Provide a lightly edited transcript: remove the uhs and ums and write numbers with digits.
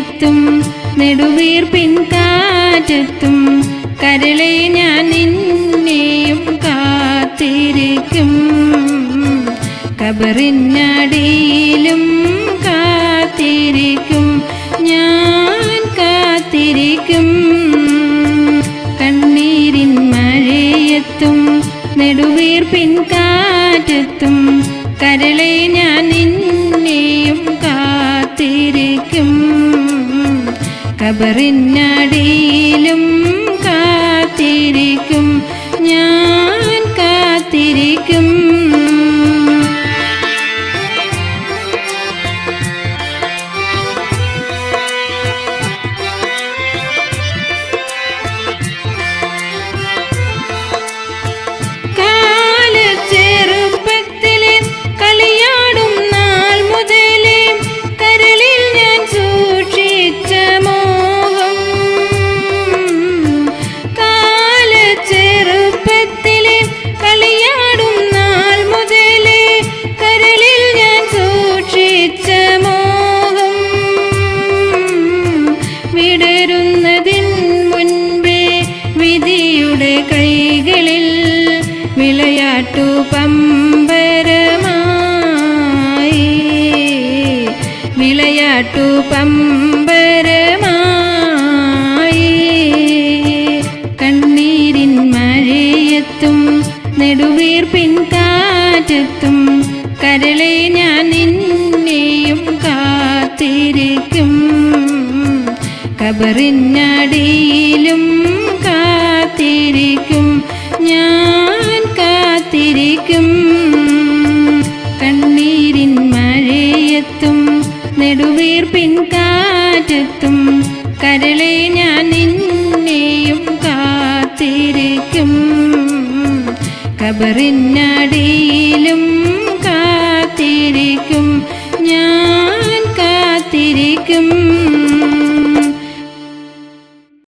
മഴയത്തും നെടുവീർപ്പിൻ കാറ്റത്തും കരളെ ഞാൻ നിന്നെയും കാത്തിരിക്കും. ഖബറിനടിയിലും കാത്തിരിക്കും, ഞാൻ കാത്തിരിക്കും. കണ്ണീരിൻ മഴയത്തും നെടുവീർപ്പിൻ കാറ്റത്തും കരളെ ഞാൻ നിന്നെയും കാത്തിരിക്കും. ഖബറിനടിയിലും കാത്തിരിക്കും, ഞാൻ കാത്തിരിക്കും. കൈകളിൽ വിളയാട്ടു പമ്പരമായി, വിളയാട്ടു പമ്പരമായി. കണ്ണീരിൻ മഴയത്തും നെടുവീർപ്പിൻ കാറ്റത്തും കരളെ ഞാൻ നിന്നെയും കാത്തിരിക്കും. ഖബറിനടിയിലും കാത്തിരിക്കും, ഞാൻ കാത്തിരിക്കും. കണ്ണീരിൻ മഴയത്തും നെടുവീർപ്പിൻ കാറ്റത്തും കരളെ ഞാൻ നിന്നെയും കാത്തിരിക്കും. ഖബറിനടിയിലും കാത്തിരിക്കും, ഞാൻ കാത്തിരിക്കും.